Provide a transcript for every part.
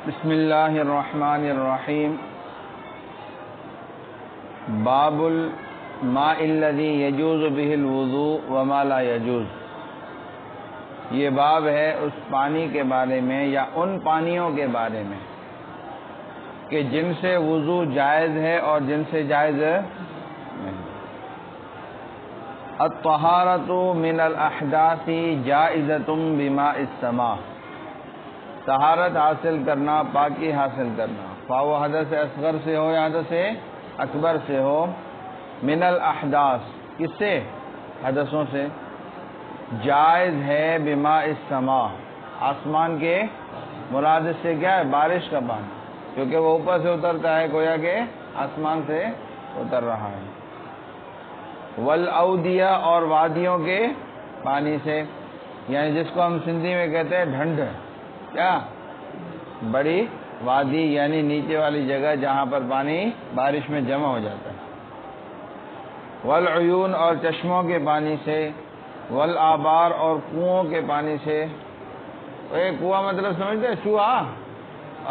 بسم اللہ الرحمن الرحیم۔ باب الماء الذی یجوز بہ الوضوء وما لا یجوز۔ یہ باب ہے اس پانی کے بارے میں یا ان پانیوں کے بارے میں کہ جن سے وضو جائز ہے اور جن سے جائز نہیں۔ الطہارۃ من الاحداث جائزۃ بماء السماء۔ طہارت حاصل کرنا، پاکی حاصل کرنا، خواہ وہ حدث اصغر سے ہو یا حدث اکبر سے ہو، من الاحداث کس سے؟ حدثوں سے، جائز ہے بماء السماء، آسمان کے، مراد سے کیا ہے؟ بارش کا پانی، کیونکہ وہ اوپر سے اترتا ہے، گویا کہ آسمان سے اتر رہا ہے۔ والاودیہ، اور وادیوں کے پانی سے، یعنی جس کو ہم سندھی میں کہتے ہیں ڈھنڈ، کیا بڑی وادی یعنی نیچے والی جگہ جہاں پر پانی بارش میں جمع ہو جاتا ہے۔ والعیون، اور چشموں کے پانی سے، والآبار، اور کنوؤں کے پانی سے۔ کنواں مطلب سمجھتے ہیں؟ چوہا،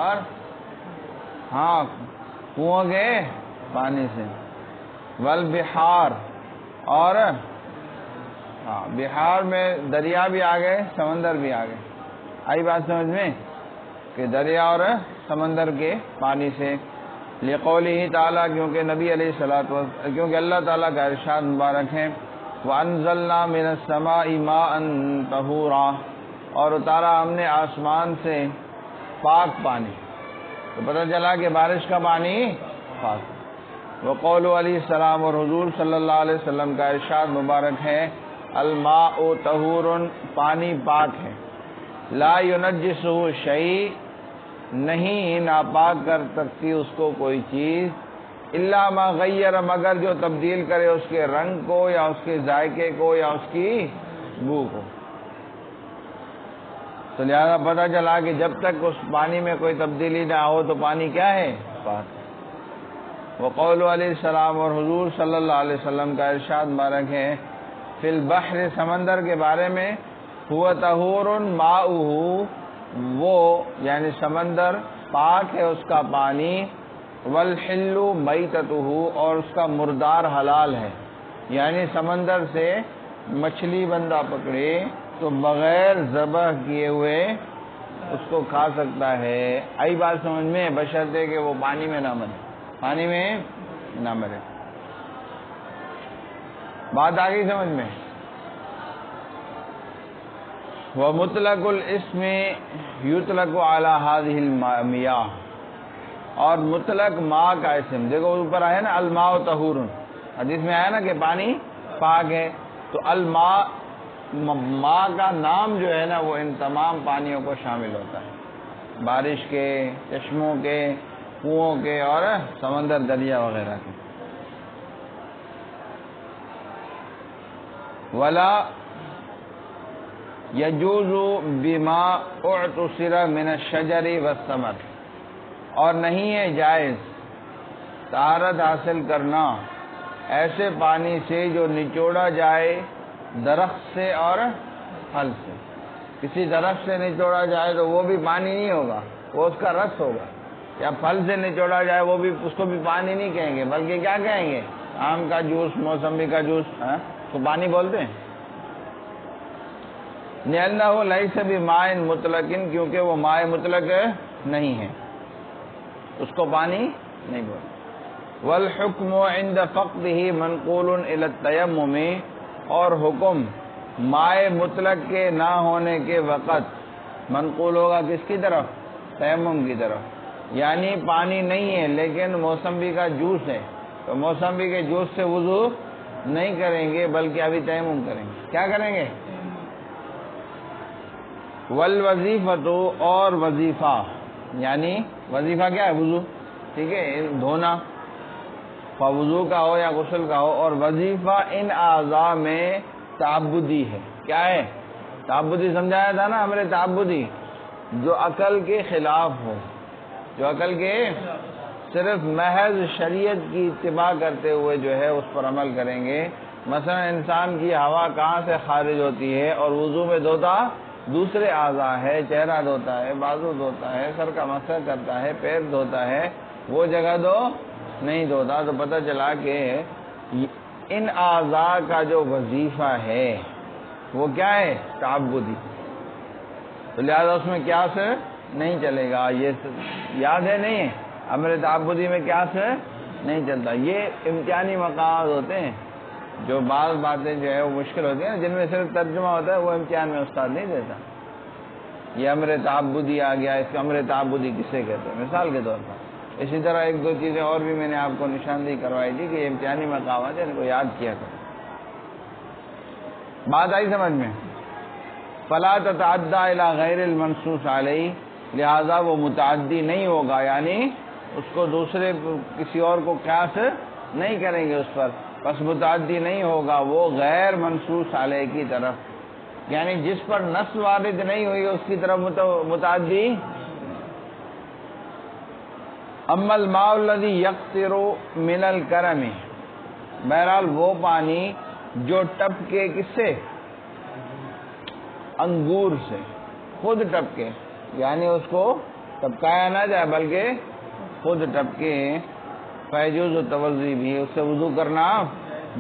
اور ہاں کنوؤں کے پانی سے۔ والبحار، اور ہاں بحار میں دریا بھی آ گئے، سمندر بھی آ گئے۔ آئی بات سمجھ میں کہ دریا اور سمندر کے پانی سے۔ لقولہ تعالیٰ، کیونکہ نبی علیہ الصلوۃ والسلام، کیونکہ اللہ تعالیٰ کا ارشاد مبارک ہے، وَأَنزَلْنَا مِنَ السَّمَاءِ مَاءً طَهُورًا، اور اتارا ہم نے آسمان سے پاک پانی، تو پتہ چلا کہ بارش کا پانی پاک۔ وقول علیہ السلام، اور حضور صلی اللہ علیہ وسلم کا ارشاد مبارک ہے، الماء طہور، پانی پاک ہے، لا ينجسہ شیء، نہیں ناپاک کر سکتی اس کو کوئی چیز، الا ما غیر، مگر جو تبدیل کرے اس کے رنگ کو یا اس کے ذائقے کو یا اس کی بو کو۔ تو لہذا پتہ چلا کہ جب تک اس پانی میں کوئی تبدیلی نہ ہو تو پانی کیا ہے؟ پاک۔ وقول علیہ السلام، اور حضور صلی اللہ علیہ وسلم کا ارشاد مبارک ہے، فی البحر، سمندر کے بارے میں، ہوا طہور ماؤہ، وہ یعنی سمندر پاک ہے اس کا پانی، والحل میتتہ، اور اس کا مردار حلال ہے، یعنی سمندر سے مچھلی بندہ پکڑے تو بغیر ذبح کیے ہوئے اس کو کھا سکتا ہے۔ آئی بات سمجھ میں؟ بشرطے کہ وہ پانی میں نہ مرے، پانی میں نہ مرے۔ بات آ گئی سمجھ میں؟ وَمُطْلَقُ الْإِسْمِ يُطْلَقُ عَلَى هَذِهِ الْمِيَاهِ، اور مطلق ماء کا اسم، دیکھو اوپر آیا نا الماء طہور، حدیث میں آیا نا کہ پانی پاک ہے، تو الماء، ماء کا نام جو ہے نا وہ ان تمام پانیوں کو شامل ہوتا ہے، بارش کے، چشموں کے، کنوؤں کے، اور سمندر، دریا وغیرہ کے۔ ولا یجوز بما اعتصر من الشجر والثمر، اور نہیں ہے جائز طہارت حاصل کرنا ایسے پانی سے جو نچوڑا جائے درخت سے اور پھل سے۔ کسی درخت سے نچوڑا جائے تو وہ بھی پانی نہیں ہوگا، وہ اس کا رس ہوگا، یا پھل سے نچوڑا جائے وہ بھی، اس کو بھی پانی نہیں کہیں گے، بلکہ کیا کہیں گے؟ آم کا جوس، موسمی کا جوس، تو پانی بولتے ہیں۔ لأنه ليس بماء مطلق، کیونکہ وہ ماء مطلق نہیں ہے، اس کو پانی نہیں بولتے۔ والحکم عند فقده منقول الى التیمم، اور حکم ماء مطلق کے نہ ہونے کے وقت منقول ہوگا کس کی طرف؟ تیمم کی طرف، یعنی پانی نہیں ہے لیکن موسمی کا جوس ہے، تو موسمی کے جوس سے وضو نہیں کریں گے بلکہ ابھی تیمم کریں گے۔ کیا کریں گے؟ والوظیفۃ، اور وظیفہ، یعنی وظیفہ کیا ہے؟ وضو، ٹھیک ہے، دھونا، خواہ وضو کا ہو یا غسل کا ہو، اور وظیفہ ان اعضاء میں تعبدی ہے۔ کیا ہے؟ تعبدی سمجھایا تھا نا ہم نے، تعبدی جو عقل کے خلاف ہو، جو عقل کے صرف محض شریعت کی اتباع کرتے ہوئے جو ہے اس پر عمل کریں گے۔ مثلا انسان کی ہوا کہاں سے خارج ہوتی ہے اور وضو میں دھوتا دوسرے اعضاء ہے، چہرہ دھوتا ہے، بازو دھوتا ہے، سر کا مسح کرتا ہے، پیر دھوتا ہے، وہ جگہ تو نہیں دھوتا. تو پتہ چلا کہ ان اعضاء کا جو وظیفہ ہے وہ کیا ہے؟ تعبدی. تو لہذا اس میں قیاس نہیں چلے گا. یہ یاد ہے نہیں ہے؟ امر تعبدی میں قیاس نہیں چلتا. یہ امتحانی مقامات ہوتے ہیں جو بعض باتیں جو ہے وہ مشکل ہوتی ہیں جن میں صرف ترجمہ ہوتا ہے، وہ امتحان میں استاد نہیں دیتا. یہ امر تعبدی آ گیا، اس کا امر تعبدی کسے کہتے ہیں مثال کے طور پر. اسی طرح ایک دو چیزیں اور بھی میں نے آپ کو نشاندہی کروائی تھی کہ یہ امتحانی مقامات ہیں، ان کو یاد کیا کرو. بات آئی سمجھ میں؟ فلا تتعدى الى غیر المنصوص علیہ، لہذا وہ متعدی نہیں ہوگا، یعنی اس کو دوسرے کسی اور کو قیاس نہیں کریں گے اس پر، بس متعدی نہیں ہوگا وہ غیر منصوص علیہ کی طرف، یعنی جس پر نص وارد نہیں ہوئی اس کی طرف متعدی. اما الماء الذي يقطر من الكرم، بہرحال وہ پانی جو ٹپکے کس سے؟ انگور سے، خود ٹپکے، یعنی اس کو ٹپکایا نہ جائے بلکہ خود ٹپکے. فیجوز التوضی بھی، اس سے وضو کرنا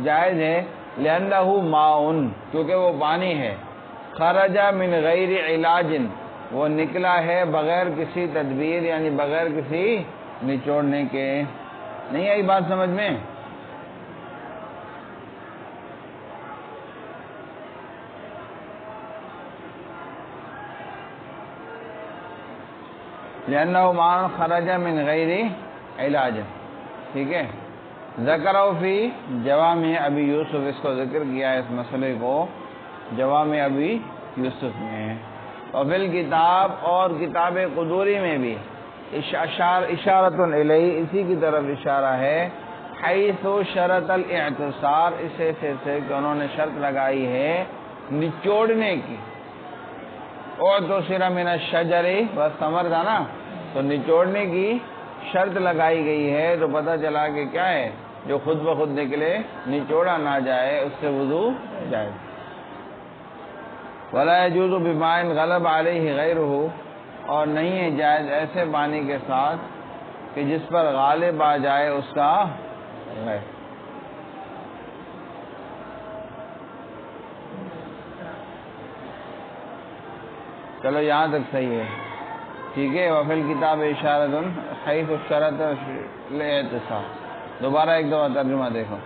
جائز ہے. لأنہ ماء، کیونکہ وہ پانی ہے. خرج من غیر علاج، وہ نکلا ہے بغیر کسی تدبیر، یعنی بغیر کسی نچوڑنے کے. نہیں آئی بات سمجھ میں؟ لأنه ماء خرج من غیر علاج. ٹھیک ہے. ذکرہ فی جوامع ابی یوسف، اس کو ذکر کیا ہے اس مسئلے کو جوامع ابی یوسف میں. اور فی الکتاب، اور کتاب قدوری میں بھی اشارۃ الیہ، اسی کی طرف اشارہ ہے. حیث شرط الاعتصار، اس حیثیت سے کہ انہوں نے شرط لگائی ہے نچوڑنے کی. اور تو سرا من الشجر، بس ثمر تھا نا، تو نچوڑنے کی شرط لگائی گئی ہے. تو پتہ چلا کہ کیا ہے، جو خود بخود نکلے نچوڑا نہ جائے اس سے وضو جائے. ولا يجوز بماء غلب علیہ غیرہ، اور نہیں ہے جائز ایسے پانی کے ساتھ کہ جس پر غالب آ جائے اس کا غیر. چلو یہاں تک صحیح ہے. ٹھیک ہے. وفی الکتاب اشارۃ حیث شرط الاعتصار. دوبارہ ایک دفعہ ترجمہ دیکھو.